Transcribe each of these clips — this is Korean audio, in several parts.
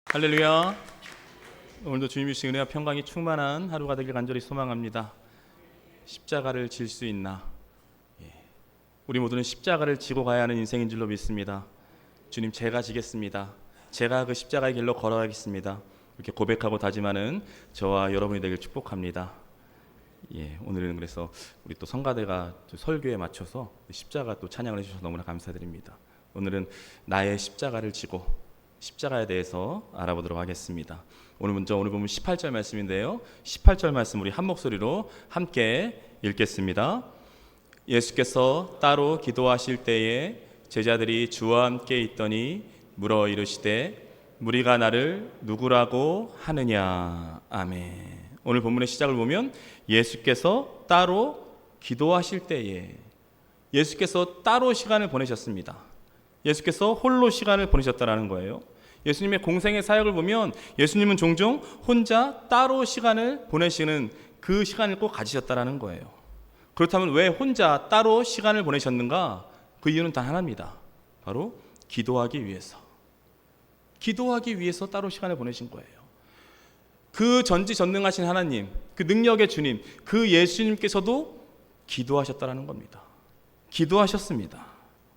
할렐루야. 오늘도 주님이 주신 은혜와 평강이 충만한 하루가 되길 간절히 소망합니다. 십자가를 질 수 있나? 우리 모두는 십자가를 지고 가야 하는 인생인 줄로 믿습니다. 주님, 제가 지겠습니다. 제가 그 십자가의 길로 걸어가겠습니다. 이렇게 고백하고 다짐하는 저와 여러분이 되길 축복합니다. 오늘은 그래서 우리 또 성가대가 또 설교에 맞춰서 십자가 또 찬양을 해주셔서 너무나 감사드립니다. 오늘은 나의 십자가를 지고 십자가에 대해서 알아보도록 하겠습니다. 오늘 보면 18절 말씀인데요. 18절 말씀 우리 한 목소리로 함께 읽겠습니다. 예수께서 따로 기도하실 때에 제자들이 주와 함께 있더니 물어 이르시되 무리가 나를 누구라고 하느냐. 아멘. 오늘 본문의 시작을 보면 예수께서 따로 기도하실 때에, 예수께서 따로 시간을 보내셨습니다. 예수께서 홀로 시간을 보내셨다라는 거예요. 예수님의 공생의 사역을 보면 예수님은 종종 혼자 따로 시간을 보내시는 그 시간을 꼭 가지셨다라는 거예요. 그렇다면 왜 혼자 따로 시간을 보내셨는가? 그 이유는 단 하나입니다. 바로 기도하기 위해서. 기도하기 위해서 따로 시간을 보내신 거예요. 그 전지전능하신 하나님, 그 능력의 주님, 그 예수님께서도 기도하셨다라는 겁니다. 기도하셨습니다.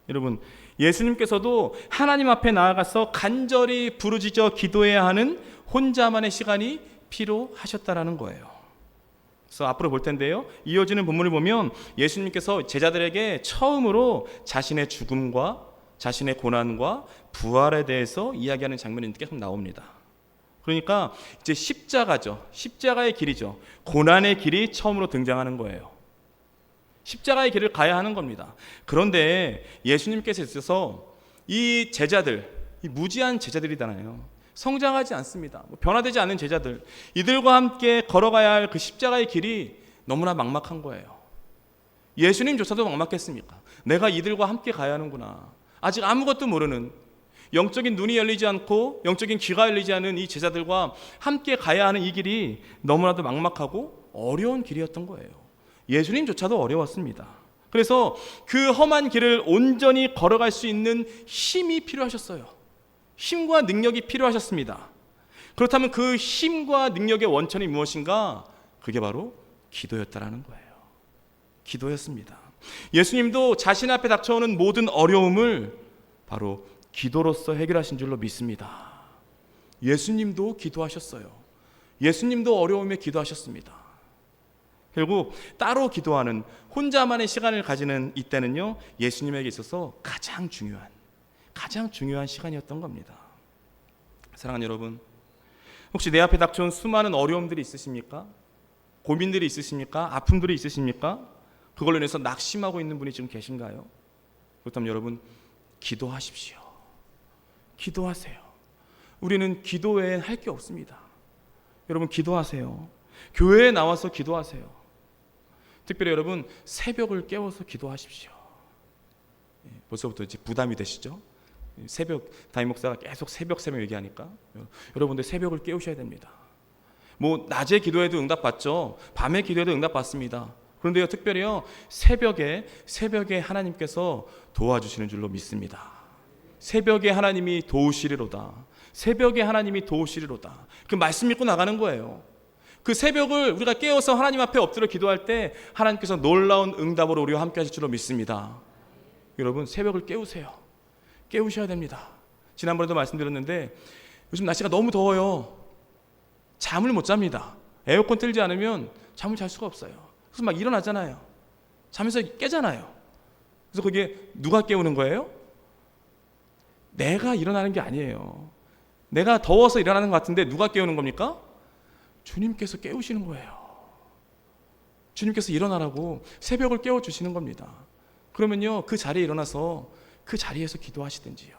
여러분, 예수님께서도 하나님 앞에 나아가서 간절히 부르짖어 기도해야 하는 혼자만의 시간이 필요하셨다라는 거예요. 그래서 앞으로 볼 텐데요, 이어지는 본문을 보면 예수님께서 제자들에게 처음으로 자신의 죽음과 자신의 고난과 부활에 대해서 이야기하는 장면이 계속 나옵니다. 그러니까 이제 십자가죠. 십자가의 길이죠. 고난의 길이 처음으로 등장하는 거예요. 십자가의 길을 가야 하는 겁니다. 그런데 예수님께서 있어서 이 제자들, 이 무지한 제자들이잖아요. 성장하지 않습니다. 변화되지 않는 제자들, 이들과 함께 걸어가야 할 그 십자가의 길이 너무나 막막한 거예요. 예수님조차도 막막했습니까? 내가 이들과 함께 가야 하는구나. 아직 아무것도 모르는, 영적인 눈이 열리지 않고 영적인 귀가 열리지 않은 이 제자들과 함께 가야 하는 이 길이 너무나도 막막하고 어려운 길이었던 거예요. 예수님조차도 어려웠습니다. 그래서 그 험한 길을 온전히 걸어갈 수 있는 힘이 필요하셨어요. 힘과 능력이 필요하셨습니다. 그렇다면 그 힘과 능력의 원천이 무엇인가? 그게 바로 기도였다라는 거예요. 기도였습니다. 예수님도 자신 앞에 닥쳐오는 모든 어려움을 바로 기도로서 해결하신 줄로 믿습니다. 예수님도 기도하셨어요. 예수님도 어려움에 기도하셨습니다. 결국 따로 기도하는, 혼자만의 시간을 가지는 이때는요, 예수님에게 있어서 가장 중요한 시간이었던 겁니다. 사랑하는 여러분, 혹시 내 앞에 닥쳐온 수많은 어려움들이 있으십니까? 고민들이 있으십니까? 아픔들이 있으십니까? 그걸로 인해서 낙심하고 있는 분이 지금 계신가요? 그렇다면 여러분, 기도하십시오. 기도하세요. 우리는 기도 외엔 할 게 없습니다. 여러분, 기도하세요. 교회에 나와서 기도하세요. 특별히 여러분, 새벽을 깨워서 기도하십시오. 벌써부터 이제 부담이 되시죠? 새벽, 담임 목사가 계속 새벽 얘기하니까 여러분들 새벽을 깨우셔야 됩니다. 낮에 기도해도 응답받죠. 밤에 기도해도 응답받습니다. 그런데요, 특별히요, 새벽에 하나님께서 도와주시는 줄로 믿습니다. 새벽에 하나님이 도우시리로다. 새벽에 하나님이 도우시리로다. 그 말씀 믿고 나가는 거예요. 그 새벽을 우리가 깨어서 하나님 앞에 엎드려 기도할 때 하나님께서 놀라운 응답으로 우리와 함께 하실 줄로 믿습니다. 여러분, 새벽을 깨우세요. 깨우셔야 됩니다. 지난번에도 말씀드렸는데 요즘 날씨가 너무 더워요. 잠을 못 잡니다. 에어컨 틀지 않으면 잠을 잘 수가 없어요. 그래서 막 일어나잖아요. 잠에서 깨잖아요. 그래서 그게 누가 깨우는 거예요? 내가 일어나는 게 아니에요. 내가 더워서 일어나는 것 같은데 누가 깨우는 겁니까? 주님께서 깨우시는 거예요. 주님께서 일어나라고 새벽을 깨워주시는 겁니다. 그러면요, 그 자리에 일어나서 그 자리에서 기도하시든지요,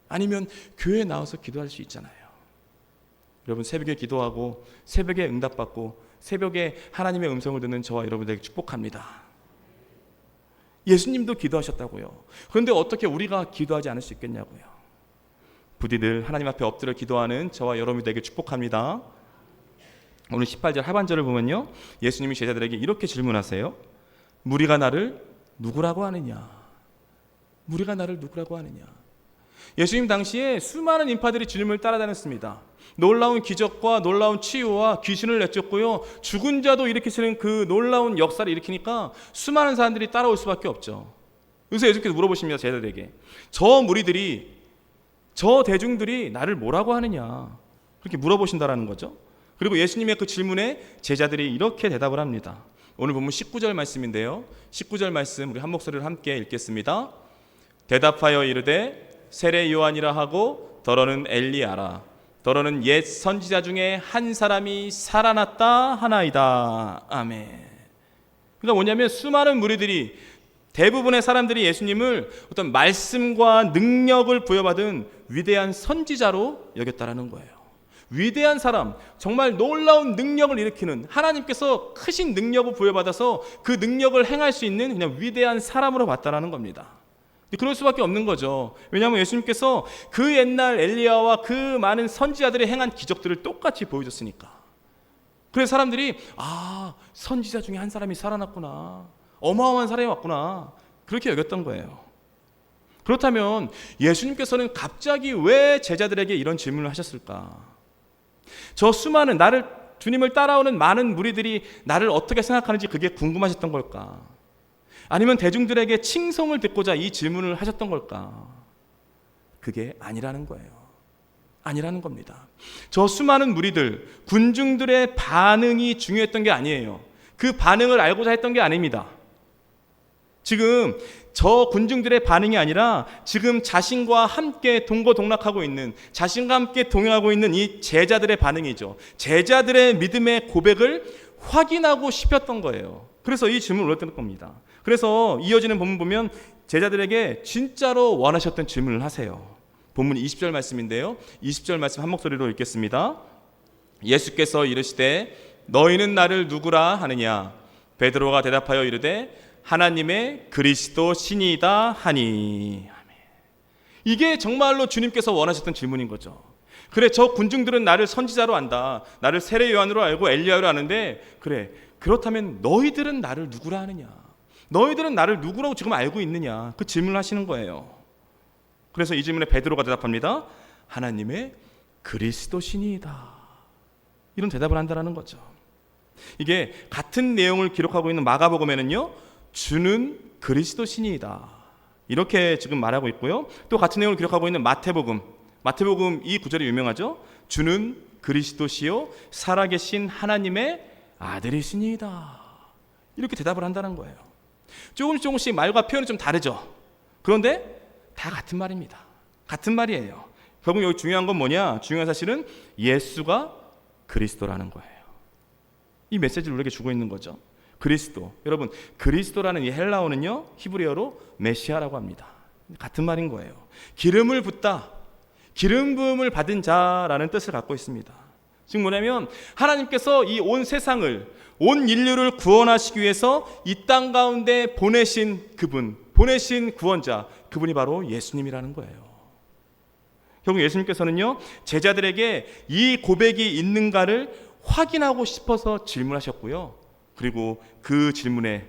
아니면 교회에 나와서 기도할 수 있잖아요. 여러분, 새벽에 기도하고 새벽에 응답받고 새벽에 하나님의 음성을 듣는 저와 여러분들에게 축복합니다. 예수님도 기도하셨다고요. 그런데 어떻게 우리가 기도하지 않을 수 있겠냐고요. 부디 늘 하나님 앞에 엎드려 기도하는 저와 여러분들에게 축복합니다. 오늘 18절 하반절을 보면요, 예수님이 제자들에게 이렇게 질문하세요. 무리가 나를 누구라고 하느냐? 무리가 나를 누구라고 하느냐? 예수님 당시에 수많은 인파들이 주님을 따라다녔습니다. 놀라운 기적과 놀라운 치유와 귀신을 내쫓고요, 죽은 자도 일으키시는 그 놀라운 역사를 일으키니까 수많은 사람들이 따라올 수밖에 없죠. 그래서 예수께서 물어보십니다. 제자들에게, 저 무리들이, 저 대중들이 나를 뭐라고 하느냐, 그렇게 물어보신다라는 거죠. 그리고 예수님의 그 질문에 제자들이 이렇게 대답을 합니다. 오늘 본문 19절 말씀인데요, 19절 말씀 우리 한 목소리로 함께 읽겠습니다. 대답하여 이르되 세례 요한이라 하고 더러는 엘리야라, 더러는 옛 선지자 중에 한 사람이 살아났다 하나이다. 아멘. 그러니까 뭐냐면 수많은 무리들이, 대부분의 사람들이 예수님을 어떤 말씀과 능력을 부여받은 위대한 선지자로 여겼다라는 거예요. 위대한 사람, 정말 놀라운 능력을 일으키는, 하나님께서 크신 능력을 부여받아서 그 능력을 행할 수 있는 그냥 위대한 사람으로 봤다라는 겁니다. 그럴 수밖에 없는 거죠. 왜냐하면 예수님께서 그 옛날 엘리야와 그 많은 선지자들이 행한 기적들을 똑같이 보여줬으니까. 그래서 사람들이 선지자 중에 한 사람이 살아났구나, 어마어마한 사람이 왔구나, 그렇게 여겼던 거예요. 그렇다면 예수님께서는 갑자기 왜 제자들에게 이런 질문을 하셨을까? 저 수많은 주님을 따라오는 많은 무리들이 나를 어떻게 생각하는지 그게 궁금하셨던 걸까? 아니면 대중들에게 칭송을 듣고자 이 질문을 하셨던 걸까? 그게 아니라는 거예요. 아니라는 겁니다. 저 수많은 무리들, 군중들의 반응이 중요했던 게 아니에요. 그 반응을 알고자 했던 게 아닙니다. 지금 저 군중들의 반응이 아니라 지금 자신과 함께 동거동락하고 있는, 자신과 함께 동행하고 있는 이 제자들의 반응이죠. 제자들의 믿음의 고백을 확인하고 싶었던 거예요. 그래서 이 질문을 올렸던 겁니다. 그래서 이어지는 본문 보면 제자들에게 진짜로 원하셨던 질문을 하세요. 본문 20절 말씀인데요, 20절 말씀 한 목소리로 읽겠습니다. 예수께서 이르시되 너희는 나를 누구라 하느냐? 베드로가 대답하여 이르되 하나님의 그리스도 신이다 하니. 이게 정말로 주님께서 원하셨던 질문인 거죠. 그래, 저 군중들은 나를 선지자로 안다, 나를 세례 요한으로 알고 엘리야로 아는데, 그래, 그렇다면 너희들은 나를 누구라 하느냐? 너희들은 나를 누구라고 지금 알고 있느냐? 그 질문을 하시는 거예요. 그래서 이 질문에 베드로가 대답합니다. 하나님의 그리스도 신이다. 이런 대답을 한다는 거죠. 이게 같은 내용을 기록하고 있는 마가복음에는요, 주는 그리스도 신이다, 이렇게 지금 말하고 있고요. 또 같은 내용을 기록하고 있는 마태복음 이 구절이 유명하죠. 주는 그리스도시요 살아계신 하나님의 아들이시니이다, 이렇게 대답을 한다는 거예요. 조금씩 말과 표현이 좀 다르죠. 그런데 다 같은 말입니다. 같은 말이에요. 결국 여기 중요한 건 뭐냐? 중요한 사실은 예수가 그리스도라는 거예요. 이 메시지를 우리에게 주고 있는 거죠. 그리스도. 여러분, 그리스도라는 이 헬라어는요, 히브리어로 메시아라고 합니다. 같은 말인 거예요. 기름을 붓다, 기름 부음을 받은 자라는 뜻을 갖고 있습니다. 즉 뭐냐면 하나님께서 이 온 세상을, 온 인류를 구원하시기 위해서 이 땅 가운데 보내신 그분, 보내신 구원자, 그분이 바로 예수님이라는 거예요. 결국 예수님께서는요, 제자들에게 이 고백이 있는가를 확인하고 싶어서 질문하셨고요. 그리고 그 질문에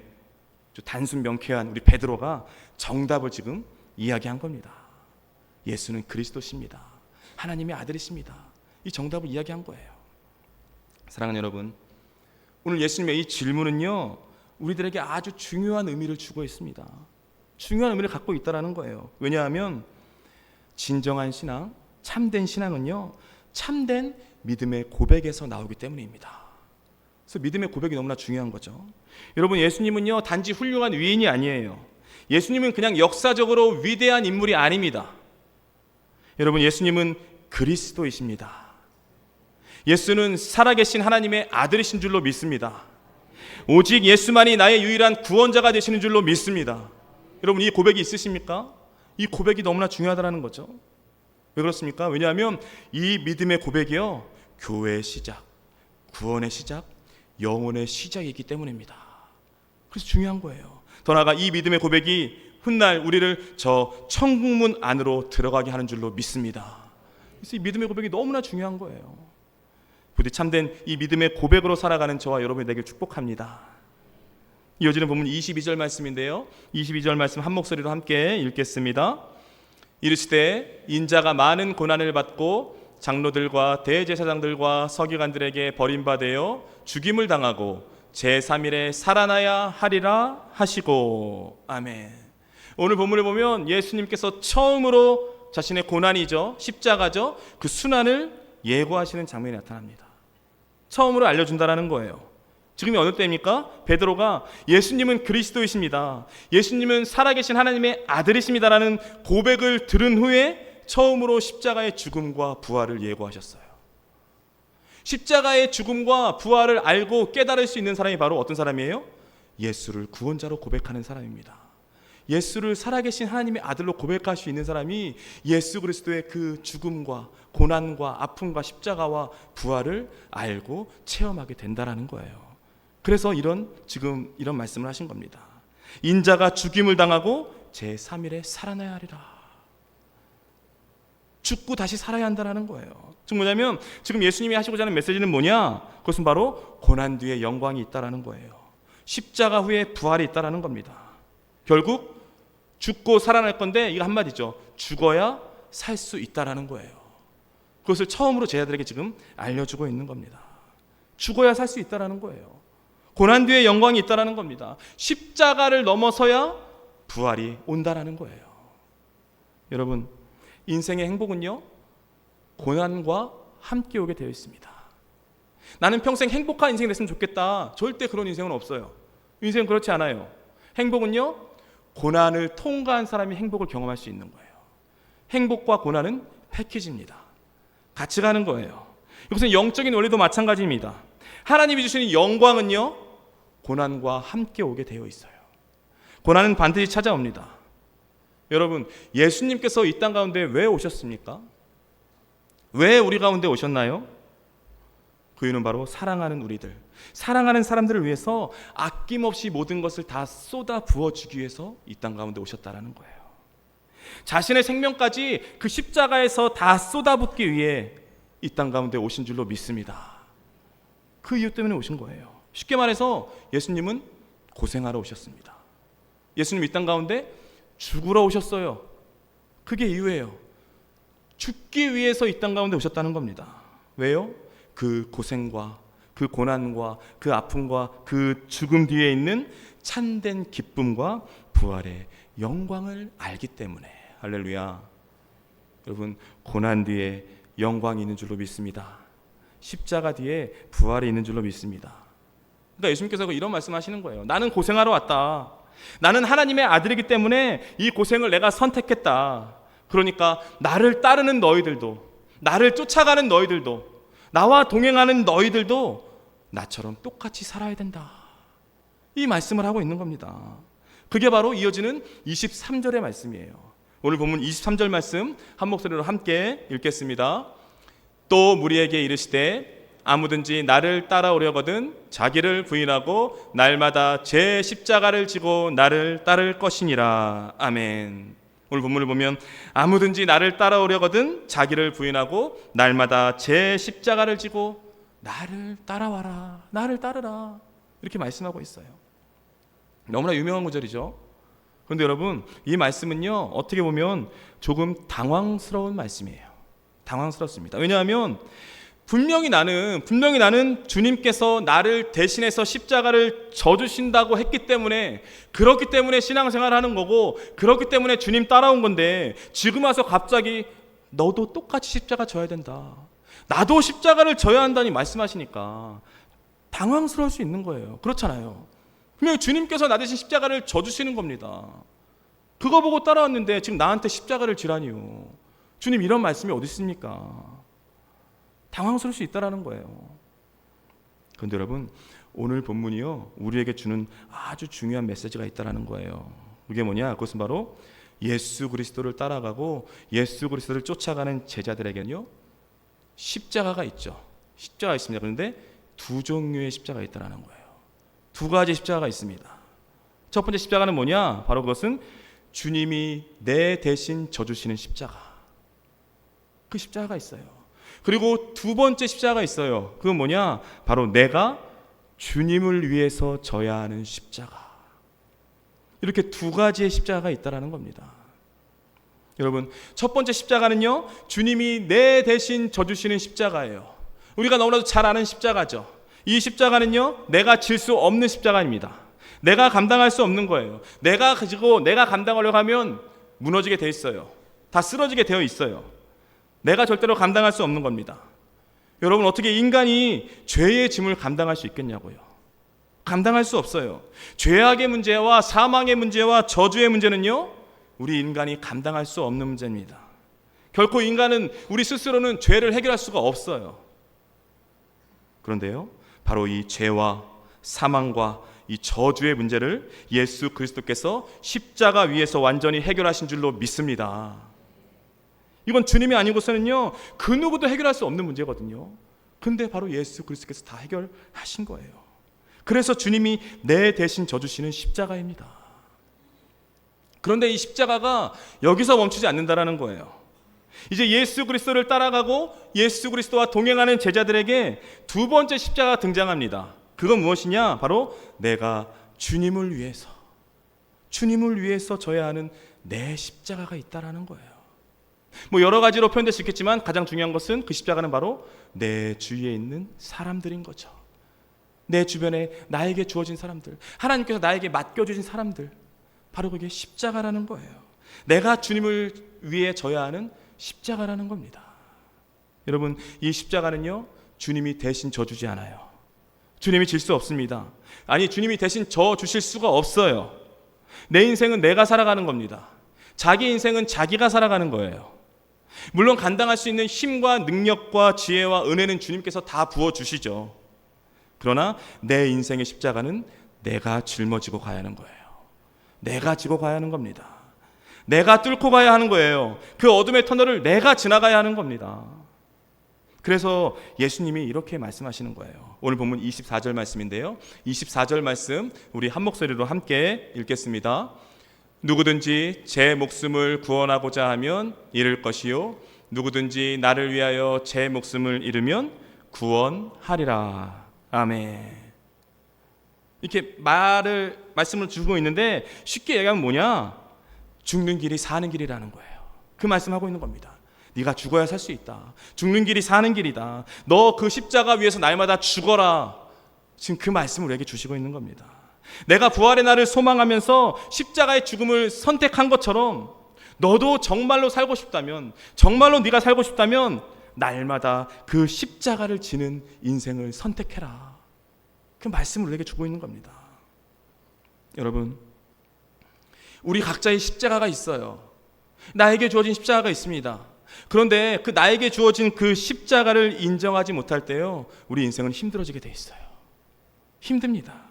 단순 명쾌한 우리 베드로가 정답을 지금 이야기한 겁니다. 예수는 그리스도십니다. 하나님의 아들이십니다. 이 정답을 이야기한 거예요. 사랑하는 여러분, 오늘 예수님의 이 질문은요, 우리들에게 아주 중요한 의미를 주고 있습니다. 중요한 의미를 갖고 있다는 거예요. 왜냐하면 진정한 신앙, 참된 신앙은요, 참된 믿음의 고백에서 나오기 때문입니다. 그래서 믿음의 고백이 너무나 중요한 거죠. 여러분, 예수님은요, 단지 훌륭한 위인이 아니에요. 예수님은 그냥 역사적으로 위대한 인물이 아닙니다. 여러분, 예수님은 그리스도이십니다. 예수는 살아계신 하나님의 아들이신 줄로 믿습니다. 오직 예수만이 나의 유일한 구원자가 되시는 줄로 믿습니다. 여러분, 이 고백이 있으십니까? 이 고백이 너무나 중요하다는 거죠. 왜 그렇습니까? 왜냐하면 이 믿음의 고백이요, 교회의 시작, 구원의 시작, 영혼의 시작이기 때문입니다. 그래서 중요한 거예요. 더 나아가 이 믿음의 고백이 훗날 우리를 저 천국문 안으로 들어가게 하는 줄로 믿습니다. 그래서 이 믿음의 고백이 너무나 중요한 거예요. 부디 참된 이 믿음의 고백으로 살아가는 저와 여러분이 되길 축복합니다. 이어지는 본문 22절 말씀인데요, 22절 말씀 한 목소리로 함께 읽겠습니다. 이르시되 인자가 많은 고난을 받고 장로들과 대제사장들과 서기관들에게 버림받아 죽임을 당하고 제3일에 살아나야 하리라 하시고. 아멘. 오늘 본문을 보면 예수님께서 처음으로 자신의 고난이죠, 십자가죠, 그 순환을 예고하시는 장면이 나타납니다. 처음으로 알려준다라는 거예요. 지금이 어느 때입니까? 베드로가 예수님은 그리스도이십니다, 예수님은 살아계신 하나님의 아들이십니다라는 고백을 들은 후에 처음으로 십자가의 죽음과 부활을 예고하셨어요. 십자가의 죽음과 부활을 알고 깨달을 수 있는 사람이 바로 어떤 사람이에요? 예수를 구원자로 고백하는 사람입니다. 예수를 살아계신 하나님의 아들로 고백할 수 있는 사람이 예수 그리스도의 그 죽음과 고난과 아픔과 십자가와 부활을 알고 체험하게 된다라는 거예요. 그래서 지금 이런 말씀을 하신 겁니다. 인자가 죽임을 당하고 제3일에 살아나야 하리라. 죽고 다시 살아야 한다는 거예요. 즉 뭐냐면 지금 예수님이 하시고자 하는 메시지는 뭐냐? 그것은 바로 고난 뒤에 영광이 있다라는 거예요. 십자가 후에 부활이 있다라는 겁니다. 결국 죽고 살아날 건데 이거 한마디죠. 죽어야 살 수 있다라는 거예요. 그것을 처음으로 제자들에게 지금 알려주고 있는 겁니다. 죽어야 살 수 있다라는 거예요. 고난 뒤에 영광이 있다라는 겁니다. 십자가를 넘어서야 부활이 온다라는 거예요. 여러분, 인생의 행복은요, 고난과 함께 오게 되어 있습니다. 나는 평생 행복한 인생이 됐으면 좋겠다. 절대 그런 인생은 없어요. 인생은 그렇지 않아요. 행복은요, 고난을 통과한 사람이 행복을 경험할 수 있는 거예요. 행복과 고난은 패키지입니다. 같이 가는 거예요. 이것은 영적인 원리도 마찬가지입니다. 하나님이 주시는 영광은요, 고난과 함께 오게 되어 있어요. 고난은 반드시 찾아옵니다. 여러분, 예수님께서 이 땅 가운데 왜 오셨습니까? 왜 우리 가운데 오셨나요? 그 이유는 바로 사랑하는 우리들, 사랑하는 사람들을 위해서 아낌없이 모든 것을 다 쏟아 부어주기 위해서 이 땅 가운데 오셨다라는 거예요. 자신의 생명까지 그 십자가에서 다 쏟아붓기 위해 이 땅 가운데 오신 줄로 믿습니다. 그 이유 때문에 오신 거예요. 쉽게 말해서 예수님은 고생하러 오셨습니다. 예수님 이 땅 가운데 죽으러 오셨어요. 그게 이유예요. 죽기 위해서 이 땅 가운데 오셨다는 겁니다. 왜요? 그 고생과 그 고난과 그 아픔과 그 죽음 뒤에 있는 참된 기쁨과 부활의 영광을 알기 때문에. 할렐루야. 여러분, 고난 뒤에 영광이 있는 줄로 믿습니다. 십자가 뒤에 부활이 있는 줄로 믿습니다. 그러니까 예수님께서 이런 말씀하시는 거예요. 나는 고생하러 왔다. 나는 하나님의 아들이기 때문에 이 고생을 내가 선택했다. 그러니까 나를 따르는 너희들도, 나를 쫓아가는 너희들도, 나와 동행하는 너희들도 나처럼 똑같이 살아야 된다. 이 말씀을 하고 있는 겁니다. 그게 바로 이어지는 23절의 말씀이에요. 오늘 본문 23절 말씀 한 목소리로 함께 읽겠습니다. 또 무리에게 이르시되 아무든지 나를 따라오려거든 자기를 부인하고 날마다 제 십자가를 지고 나를 따를 것이니라. 아멘. 오늘 본문을 보면 아무든지 나를 따라오려거든 자기를 부인하고 날마다 제 십자가를 지고 나를 따라와라, 나를 따르라, 이렇게 말씀하고 있어요. 너무나 유명한 구절이죠. 그런데 여러분, 이 말씀은요, 어떻게 보면 조금 당황스러운 말씀이에요. 당황스럽습니다. 왜냐하면 분명히 나는 주님께서 나를 대신해서 십자가를 져주신다고 했기 때문에, 그렇기 때문에 신앙생활을 하는 거고, 그렇기 때문에 주님 따라온 건데, 지금 와서 갑자기 너도 똑같이 십자가 져야 된다, 나도 십자가를 져야 한다니 말씀하시니까 당황스러울 수 있는 거예요. 그렇잖아요. 분명히 주님께서 나 대신 십자가를 져주시는 겁니다. 그거 보고 따라왔는데 지금 나한테 십자가를 지라니요. 주님, 이런 말씀이 어디 있습니까? 당황스러울 수 있다라는 거예요. 그런데 여러분, 오늘 본문이요, 우리에게 주는 아주 중요한 메시지가 있다라는 거예요. 그게 뭐냐? 그것은 바로 예수 그리스도를 따라가고 예수 그리스도를 쫓아가는 제자들에게는요, 십자가가 있죠. 십자가가 있습니다. 그런데 두 종류의 십자가가 있다라는 거예요. 두 가지 십자가가 있습니다. 첫 번째 십자가는 뭐냐? 바로 그것은 주님이 내 대신 져주시는 십자가. 그 십자가가 있어요. 그리고 두 번째 십자가가 있어요. 그건 뭐냐? 바로 내가 주님을 위해서 져야 하는 십자가. 이렇게 두 가지의 십자가가 있다라는 겁니다. 여러분, 첫 번째 십자가는요, 주님이 내 대신 져주시는 십자가예요. 우리가 너무나도 잘 아는 십자가죠. 이 십자가는요, 내가 질 수 없는 십자가입니다. 내가 감당할 수 없는 거예요. 내가 감당하려고 하면 무너지게 돼 있어요. 다 쓰러지게 되어 있어요. 내가 절대로 감당할 수 없는 겁니다. 여러분, 어떻게 인간이 죄의 짐을 감당할 수 있겠냐고요. 감당할 수 없어요. 죄악의 문제와 사망의 문제와 저주의 문제는요, 우리 인간이 감당할 수 없는 문제입니다. 결코 인간은 우리 스스로는 죄를 해결할 수가 없어요. 그런데요, 바로 이 죄와 사망과 이 저주의 문제를 예수 그리스도께서 십자가 위에서 완전히 해결하신 줄로 믿습니다. 이건 주님이 아니고서는요, 그 누구도 해결할 수 없는 문제거든요. 근데 바로 예수 그리스도께서 다 해결하신 거예요. 그래서 주님이 내 대신 져주시는 십자가입니다. 그런데 이 십자가가 여기서 멈추지 않는다라는 거예요. 이제 예수 그리스도를 따라가고 예수 그리스도와 동행하는 제자들에게 두 번째 십자가가 등장합니다. 그건 무엇이냐? 바로 내가 주님을 위해서 져야 하는 내 십자가가 있다라는 거예요. 뭐 여러 가지로 표현될 수 있겠지만 가장 중요한 것은 그 십자가는 바로 내 주위에 있는 사람들인 거죠. 내 주변에 나에게 주어진 사람들, 하나님께서 나에게 맡겨주신 사람들, 바로 그게 십자가라는 거예요. 내가 주님을 위해 져야 하는 십자가라는 겁니다. 여러분, 이 십자가는요, 주님이 대신 져주지 않아요. 주님이 질 수 없습니다. 아니, 주님이 대신 져주실 수가 없어요. 내 인생은 내가 살아가는 겁니다. 자기 인생은 자기가 살아가는 거예요. 물론 감당할 수 있는 힘과 능력과 지혜와 은혜는 주님께서 다 부어주시죠. 그러나 내 인생의 십자가는 내가 짊어지고 가야 하는 거예요. 내가 지고 가야 하는 겁니다. 내가 뚫고 가야 하는 거예요. 그 어둠의 터널을 내가 지나가야 하는 겁니다. 그래서 예수님이 이렇게 말씀하시는 거예요. 오늘 본문 24절 말씀인데요, 24절 말씀 우리 한 목소리로 함께 읽겠습니다. 누구든지 제 목숨을 구원하고자 하면 잃을 것이요, 누구든지 나를 위하여 제 목숨을 잃으면 구원하리라. 아멘. 이렇게 말씀을 주고 있는데, 쉽게 얘기하면 뭐냐? 죽는 길이 사는 길이라는 거예요. 그 말씀하고 있는 겁니다. 네가 죽어야 살 수 있다. 죽는 길이 사는 길이다. 너 그 십자가 위에서 날마다 죽어라. 지금 그 말씀을 우리에게 주시고 있는 겁니다. 내가 부활의 날을 소망하면서 십자가의 죽음을 선택한 것처럼 너도 정말로 살고 싶다면, 정말로 네가 살고 싶다면 날마다 그 십자가를 지는 인생을 선택해라. 그 말씀을 우리에게 주고 있는 겁니다. 여러분, 우리 각자의 십자가가 있어요. 나에게 주어진 십자가가 있습니다. 그런데 그 나에게 주어진 그 십자가를 인정하지 못할 때요, 우리 인생은 힘들어지게 돼 있어요. 힘듭니다.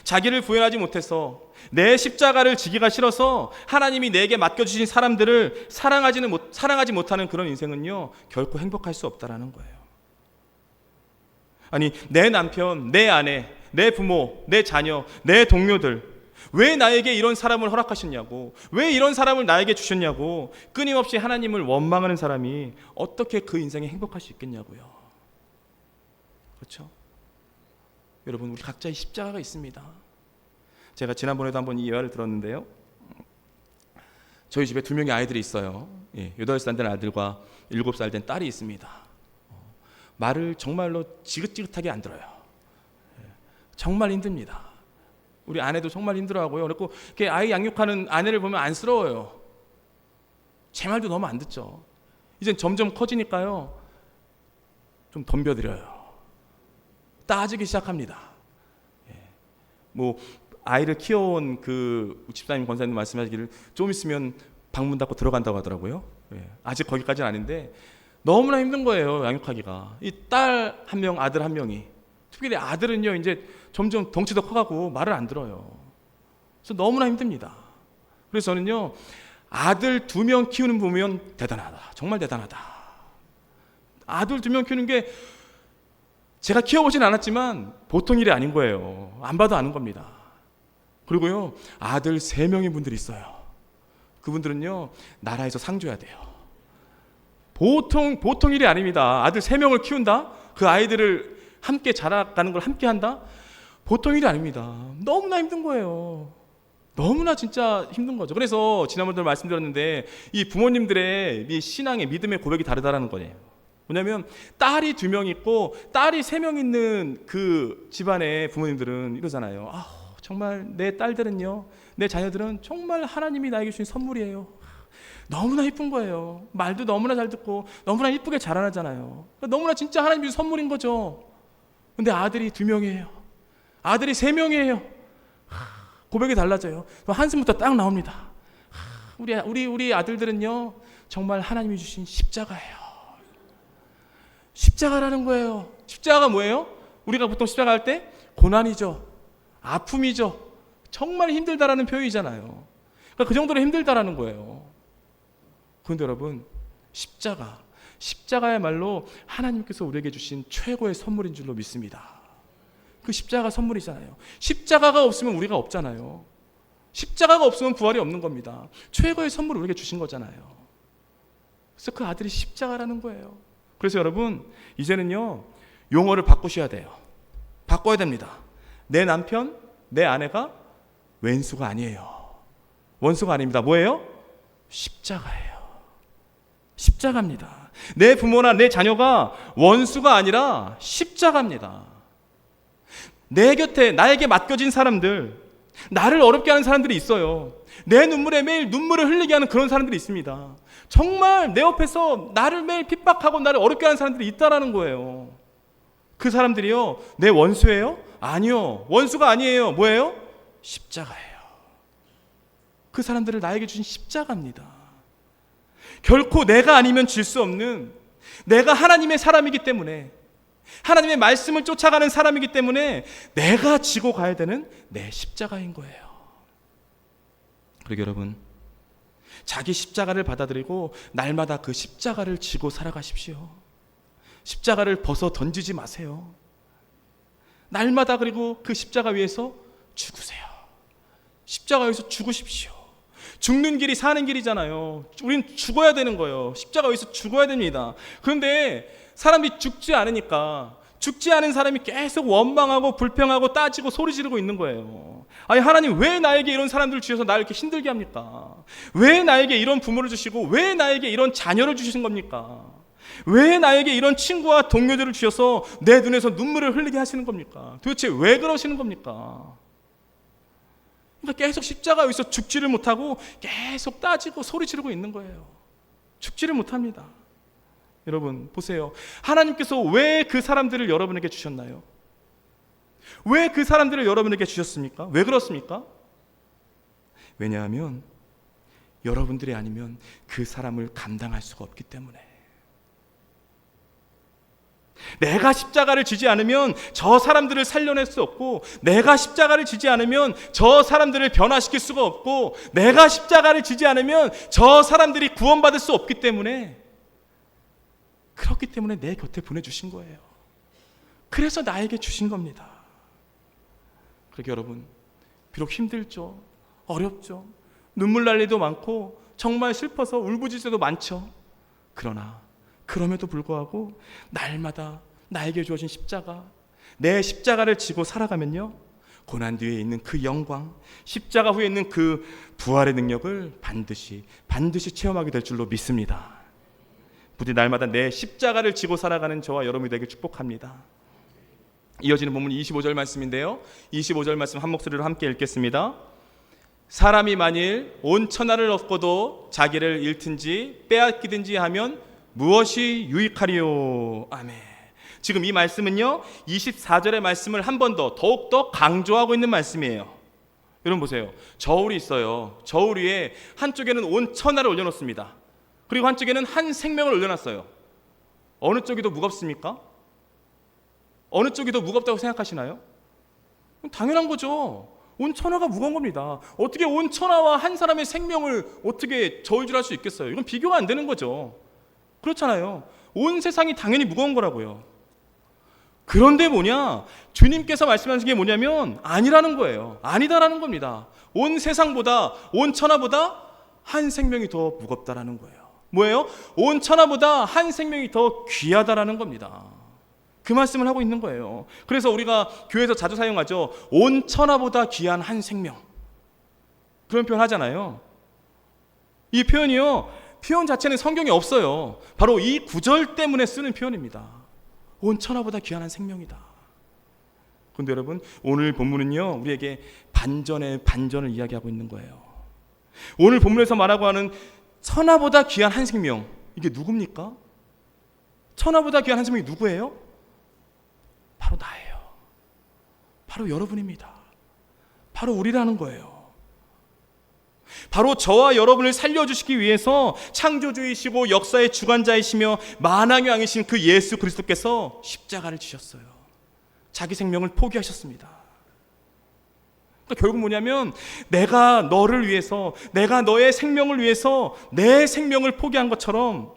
자기를 부인하지 못해서, 내 십자가를 지기가 싫어서 하나님이 내게 맡겨주신 사람들을 사랑하지 못하는 그런 인생은요, 결코 행복할 수 없다라는 거예요. 아니, 내 남편, 내 아내, 내 부모, 내 자녀, 내 동료들, 왜 나에게 이런 사람을 허락하셨냐고, 왜 이런 사람을 나에게 주셨냐고 끊임없이 하나님을 원망하는 사람이 어떻게 그 인생에 행복할 수 있겠냐고요. 그렇죠? 여러분, 우리 각자의 십자가가 있습니다. 제가 지난번에도 한번 이 예화를 들었는데요, 저희 집에 2명의 아이들이 있어요. 8살 된 아들과 7살 된 딸이 있습니다. 말을 정말로 지긋지긋하게 안 들어요. 정말 힘듭니다. 우리 아내도 정말 힘들어하고요. 그리고 아이 양육하는 아내를 보면 안쓰러워요. 제 말도 너무 안 듣죠. 이젠 점점 커지니까요, 좀 덤벼들어요. 따지기 시작합니다. 뭐 아이를 키워온 그 집사님 권사님 말씀하시기를 좀 있으면 방문 닫고 들어간다고 하더라고요. 아직 거기까지는 아닌데 너무나 힘든 거예요, 양육하기가. 이 딸 1명, 아들 1명이. 특별히 아들은요, 이제 점점 덩치도 커가고 말을 안 들어요. 그래서 너무나 힘듭니다. 그래서 저는요, 아들 2명 키우는 보면 대단하다, 정말 대단하다. 아들 2명 키우는 게 제가 키워보진 않았지만 보통 일이 아닌 거예요. 안 봐도 아는 겁니다. 그리고요, 아들 3명의 분들이 있어요. 그분들은요, 나라에서 상 줘야 돼요. 보통 일이 아닙니다. 아들 3명을 키운다? 그 아이들을 함께 자라가는 걸 함께 한다? 보통 일이 아닙니다. 너무나 힘든 거예요. 너무나 진짜 힘든 거죠. 그래서 지난번에 말씀드렸는데 이 부모님들의 이 신앙의 믿음의 고백이 다르다라는 거예요. 왜냐하면 딸이 2명 있고 딸이 3명 있는 그 집안의 부모님들은 이러잖아요. 정말 내 딸들은요, 내 자녀들은 정말 하나님이 나에게 주신 선물이에요. 너무나 이쁜 거예요. 말도 너무나 잘 듣고 너무나 이쁘게 자라나잖아요. 너무나 진짜 하나님이 주신 선물인 거죠. 근데 아들이 2명이에요. 아들이 3명이에요. 고백이 달라져요. 한숨부터 딱 나옵니다. 우리 아들들은요, 정말 하나님이 주신 십자가예요. 십자가라는 거예요. 십자가가 뭐예요? 우리가 보통 십자가 할 때 고난이죠. 아픔이죠. 정말 힘들다라는 표현이잖아요. 그러니까 그 정도로 힘들다라는 거예요. 그런데 여러분, 십자가야말로 하나님께서 우리에게 주신 최고의 선물인 줄로 믿습니다. 그 십자가 선물이잖아요. 십자가가 없으면 우리가 없잖아요. 십자가가 없으면 부활이 없는 겁니다. 최고의 선물을 우리에게 주신 거잖아요. 그래서 그 아들이 십자가라는 거예요. 그래서 여러분, 이제는요, 용어를 바꾸셔야 돼요. 바꿔야 됩니다. 내 남편, 내 아내가 왼수가 아니에요. 원수가 아닙니다. 뭐예요? 십자가예요. 십자가입니다. 내 부모나 내 자녀가 원수가 아니라 십자가입니다. 내 곁에 나에게 맡겨진 사람들, 나를 어렵게 하는 사람들이 있어요. 내 눈물에 매일 눈물을 흘리게 하는 그런 사람들이 있습니다. 정말 내 옆에서 나를 매일 핍박하고 나를 어렵게 하는 사람들이 있다라는 거예요. 그 사람들이요, 내 원수예요? 아니요, 원수가 아니에요. 뭐예요? 십자가예요. 그 사람들을 나에게 주신 십자가입니다. 결코 내가 아니면 질 수 없는, 내가 하나님의 사람이기 때문에, 하나님의 말씀을 쫓아가는 사람이기 때문에 내가 지고 가야 되는 내 십자가인 거예요. 그리고 여러분, 자기 십자가를 받아들이고 날마다 그 십자가를 지고 살아가십시오. 십자가를 벗어 던지지 마세요. 날마다 그리고 그 십자가 위에서 죽으세요. 십자가 위에서 죽으십시오. 죽는 길이 사는 길이잖아요. 우린 죽어야 되는 거예요. 십자가 위에서 죽어야 됩니다. 그런데 사람이 죽지 않으니까, 죽지 않은 사람이 계속 원망하고 불평하고 따지고 소리 지르고 있는 거예요. 아니, 하나님 왜 나에게 이런 사람들을 주셔서 나를 이렇게 힘들게 합니까? 왜 나에게 이런 부모를 주시고 왜 나에게 이런 자녀를 주신 겁니까? 왜 나에게 이런 친구와 동료들을 주셔서 내 눈에서 눈물을 흘리게 하시는 겁니까? 도대체 왜 그러시는 겁니까? 그러니까 계속 십자가 위에서 죽지를 못하고 계속 따지고 소리 지르고 있는 거예요. 죽지를 못합니다. 여러분 보세요. 하나님께서 왜 그 사람들을 여러분에게 주셨나요? 왜 그 사람들을 여러분에게 주셨습니까? 왜 그렇습니까? 왜냐하면 여러분들이 아니면 그 사람을 감당할 수가 없기 때문에. 내가 십자가를 지지 않으면 저 사람들을 살려낼 수 없고, 내가 십자가를 지지 않으면 저 사람들을 변화시킬 수가 없고, 내가 십자가를 지지 않으면 저 사람들이 구원받을 수 없기 때문에, 그렇기 때문에 내 곁에 보내주신 거예요. 그래서 나에게 주신 겁니다. 그러니까 여러분, 비록 힘들죠, 어렵죠, 눈물 날 일도 많고 정말 슬퍼서 울부짖을 때도 많죠. 그러나 그럼에도 불구하고 날마다 나에게 주어진 십자가, 내 십자가를 지고 살아가면요, 고난 뒤에 있는 그 영광, 십자가 후에 있는 그 부활의 능력을 반드시 체험하게 될 줄로 믿습니다. 부디 날마다 내 십자가를 지고 살아가는 저와 여러분이 되길 축복합니다. 이어지는 본문 25절 말씀인데요, 25절 말씀 한 목소리로 함께 읽겠습니다. 사람이 만일 온 천하를 얻고도 자기를 잃든지 빼앗기든지 하면 무엇이 유익하리요? 아멘. 지금 이 말씀은요, 24절의 말씀을 한 번 더 더욱더 강조하고 있는 말씀이에요. 여러분 보세요. 저울이 있어요. 저울 위에 한쪽에는 온 천하를 올려놓습니다. 그리고 한쪽에는 한 생명을 올려놨어요. 어느 쪽이 더 무겁습니까? 어느 쪽이 더 무겁다고 생각하시나요? 당연한 거죠. 온 천하가 무거운 겁니다. 어떻게 온 천하와 한 사람의 생명을 어떻게 저울질할 수 있겠어요? 이건 비교가 안 되는 거죠. 그렇잖아요. 온 세상이 당연히 무거운 거라고요. 그런데 뭐냐? 주님께서 말씀하신 게 뭐냐면 아니라는 거예요. 아니다라는 겁니다. 온 세상보다, 온 천하보다 한 생명이 더 무겁다라는 거예요. 뭐예요? 온 천하보다 한 생명이 더 귀하다라는 겁니다. 그 말씀을 하고 있는 거예요. 그래서 우리가 교회에서 자주 사용하죠. 온 천하보다 귀한 한 생명. 그런 표현 하잖아요. 이 표현이요, 표현 자체는 성경에 없어요. 바로 이 구절 때문에 쓰는 표현입니다. 온 천하보다 귀한 한 생명이다. 그런데 여러분, 오늘 본문은요, 우리에게 반전의 반전을 이야기하고 있는 거예요. 오늘 본문에서 말하고 하는 천하보다 귀한 한 생명, 이게 누굽니까? 천하보다 귀한 한 생명이 누구예요? 바로 나예요. 바로 여러분입니다. 바로 우리라는 거예요. 바로 저와 여러분을 살려주시기 위해서 창조주이시고 역사의 주관자이시며 만왕의 왕이신 그 예수 그리스도께서 십자가를 지셨어요. 자기 생명을 포기하셨습니다. 그러니까 결국 뭐냐면, 내가 너를 위해서, 내가 너의 생명을 위해서 내 생명을 포기한 것처럼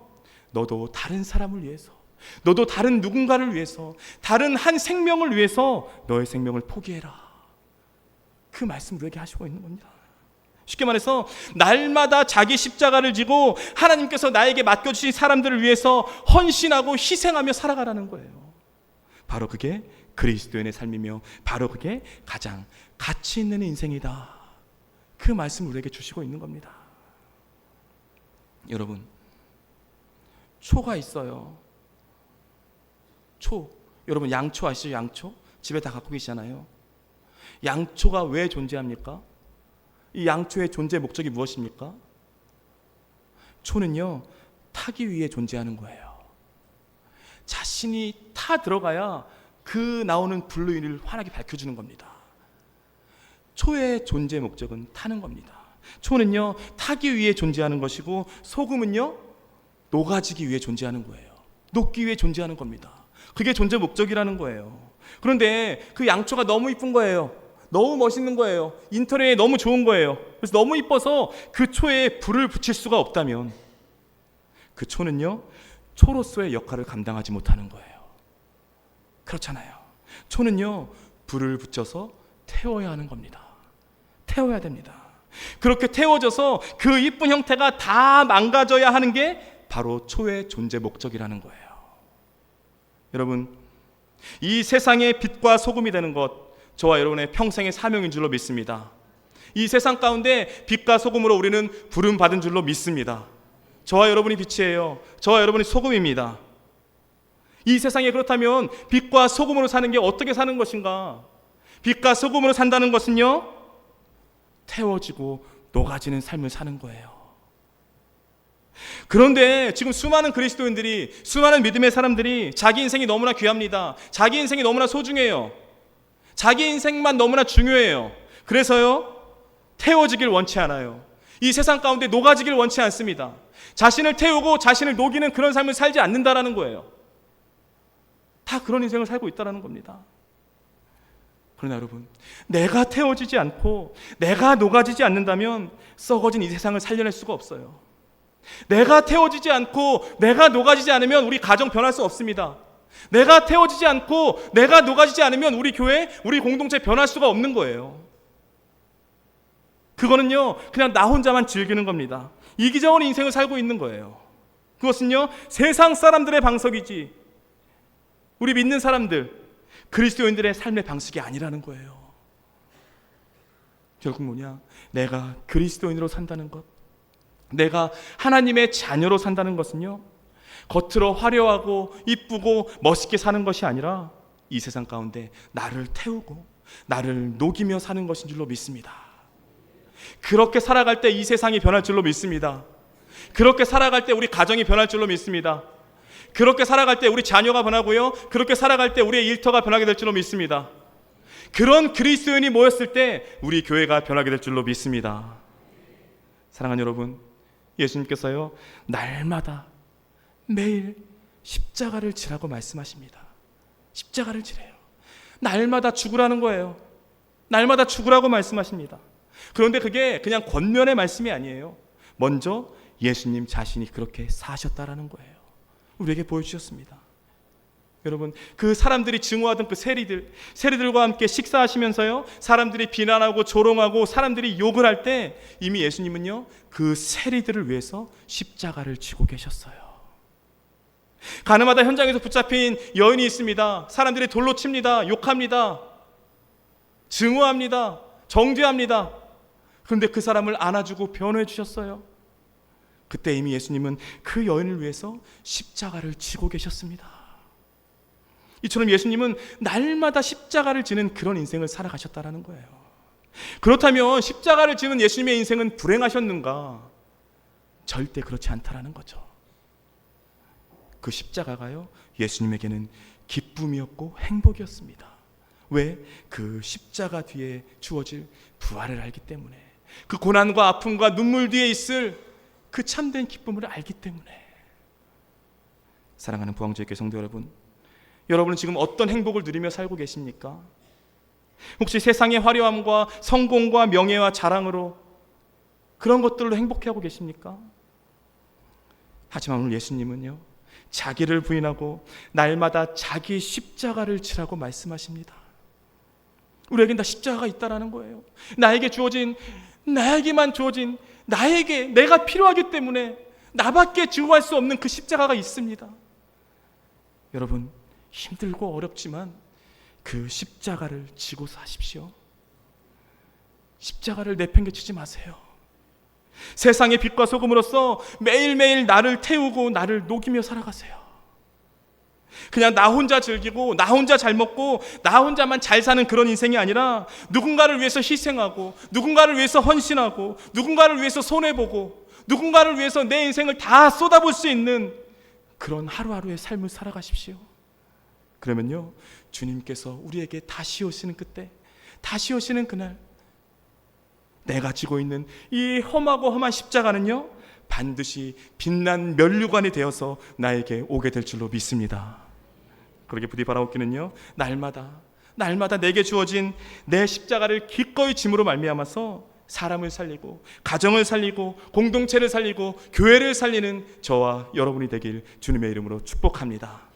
너도 다른 사람을 위해서, 너도 다른 누군가를 위해서, 다른 한 생명을 위해서 너의 생명을 포기해라. 그 말씀을 우리에게 하시고 있는 겁니다. 쉽게 말해서 날마다 자기 십자가를 지고 하나님께서 나에게 맡겨주신 사람들을 위해서 헌신하고 희생하며 살아가라는 거예요. 바로 그게 그리스도인의 삶이며 바로 그게 가장 가치 있는 인생이다. 그 말씀을 우리에게 주시고 있는 겁니다. 여러분, 초가 있어요. 초, 여러분 양초 아시죠? 양초? 집에 다 갖고 계시잖아요. 양초가 왜 존재합니까? 이 양초의 존재 목적이 무엇입니까? 초는요, 타기 위해 존재하는 거예요. 자신이 타 들어가야 그 나오는 불의 환하게 밝혀주는 겁니다. 초의 존재 목적은 타는 겁니다. 초는요, 타기 위해 존재하는 것이고, 소금은요, 녹아지기 위해 존재하는 거예요. 녹기 위해 존재하는 겁니다. 그게 존재 목적이라는 거예요. 그런데 그 양초가 너무 이쁜 거예요. 너무 멋있는 거예요. 인터넷에 너무 좋은 거예요. 그래서 너무 이뻐서 그 초에 불을 붙일 수가 없다면 그 초는요, 초로서의 역할을 감당하지 못하는 거예요. 그렇잖아요. 초는요, 불을 붙여서 태워야 하는 겁니다. 태워야 됩니다. 그렇게 태워져서 그 이쁜 형태가 다 망가져야 하는 게 바로 초의 존재 목적이라는 거예요. 여러분, 이 세상의 빛과 소금이 되는 것, 저와 여러분의 평생의 사명인 줄로 믿습니다. 이 세상 가운데 빛과 소금으로 우리는 부름받은 줄로 믿습니다. 저와 여러분이 빛이에요. 저와 여러분이 소금입니다. 이 세상에 그렇다면 빛과 소금으로 사는 게 어떻게 사는 것인가? 빛과 소금으로 산다는 것은요, 태워지고 녹아지는 삶을 사는 거예요. 그런데 지금 수많은 그리스도인들이, 수많은 믿음의 사람들이 자기 인생이 너무나 귀합니다. 자기 인생이 너무나 소중해요. 자기 인생만 너무나 중요해요. 그래서요, 태워지길 원치 않아요. 이 세상 가운데 녹아지길 원치 않습니다. 자신을 태우고 자신을 녹이는 그런 삶을 살지 않는다라는 거예요. 다 그런 인생을 살고 있다는 겁니다. 그러나 여러분, 내가 태워지지 않고 내가 녹아지지 않는다면 썩어진 이 세상을 살려낼 수가 없어요. 내가 태워지지 않고 내가 녹아지지 않으면 우리 가정 변할 수 없습니다. 내가 태워지지 않고 내가 녹아지지 않으면 우리 교회, 우리 공동체 변할 수가 없는 거예요. 그거는요, 그냥 나 혼자만 즐기는 겁니다. 이기적인 인생을 살고 있는 거예요. 그것은요, 세상 사람들의 방식이지 우리 믿는 사람들, 그리스도인들의 삶의 방식이 아니라는 거예요. 결국 뭐냐? 내가 그리스도인으로 산다는 것, 내가 하나님의 자녀로 산다는 것은요, 겉으로 화려하고 이쁘고 멋있게 사는 것이 아니라 이 세상 가운데 나를 태우고 나를 녹이며 사는 것인 줄로 믿습니다. 그렇게 살아갈 때 이 세상이 변할 줄로 믿습니다. 그렇게 살아갈 때 우리 가정이 변할 줄로 믿습니다. 그렇게 살아갈 때 우리 자녀가 변하고요, 그렇게 살아갈 때 우리의 일터가 변하게 될 줄로 믿습니다. 그런 그리스도인이 모였을 때 우리 교회가 변하게 될 줄로 믿습니다. 사랑하는 여러분, 예수님께서요, 날마다 매일 십자가를 지라고 말씀하십니다. 십자가를 지래요. 날마다 죽으라는 거예요. 날마다 죽으라고 말씀하십니다. 그런데 그게 그냥 권면의 말씀이 아니에요. 먼저 예수님 자신이 그렇게 사셨다라는 거예요. 우리에게 보여주셨습니다. 여러분, 그 사람들이 증오하던 그 세리들과 함께 식사하시면서요, 사람들이 비난하고 조롱하고 사람들이 욕을 할 때 이미 예수님은요, 그 세리들을 위해서 십자가를 지고 계셨어요. 가늠하다 현장에서 붙잡힌 여인이 있습니다. 사람들이 돌로 칩니다. 욕합니다. 증오합니다. 정죄합니다. 그런데 그 사람을 안아주고 변호해 주셨어요. 그때 이미 예수님은 그 여인을 위해서 십자가를 지고 계셨습니다. 이처럼 예수님은 날마다 십자가를 지는 그런 인생을 살아가셨다는 거예요. 그렇다면 십자가를 지는 예수님의 인생은 불행하셨는가? 절대 그렇지 않다라는 거죠. 그 십자가가요, 예수님에게는 기쁨이었고 행복이었습니다. 왜? 그 십자가 뒤에 주어질 부활을 알기 때문에, 그 고난과 아픔과 눈물 뒤에 있을 그 참된 기쁨을 알기 때문에. 사랑하는 부흥제일교회 성도 여러분, 여러분은 지금 어떤 행복을 누리며 살고 계십니까? 혹시 세상의 화려함과 성공과 명예와 자랑으로 그런 것들로 행복해하고 계십니까? 하지만 오늘 예수님은요, 자기를 부인하고 날마다 자기 십자가를 지라고 말씀하십니다. 우리에겐 다 십자가가 있다라는 거예요. 나에게만 주어진 나에게 내가 필요하기 때문에 나밖에 지구할 수 없는 그 십자가가 있습니다. 여러분, 힘들고 어렵지만 그 십자가를 지고 사십시오. 십자가를 내팽개치지 마세요. 세상의 빛과 소금으로서 매일매일 나를 태우고 나를 녹이며 살아가세요. 그냥 나 혼자 즐기고 나 혼자 잘 먹고 나 혼자만 잘 사는 그런 인생이 아니라 누군가를 위해서 희생하고 누군가를 위해서 헌신하고 누군가를 위해서 손해보고 누군가를 위해서 내 인생을 다 쏟아볼 수 있는 그런 하루하루의 삶을 살아가십시오. 그러면요, 주님께서 우리에게 다시 오시는 그때, 다시 오시는 그날, 내가 지고 있는 이 험하고 험한 십자가는요, 반드시 빛난 면류관이 되어서 나에게 오게 될 줄로 믿습니다. 그렇게 부디 바라옵기는요, 날마다 내게 주어진 내 십자가를 기꺼이 짐으로 말미암아서 사람을 살리고 가정을 살리고 공동체를 살리고 교회를 살리는 저와 여러분이 되길 주님의 이름으로 축복합니다.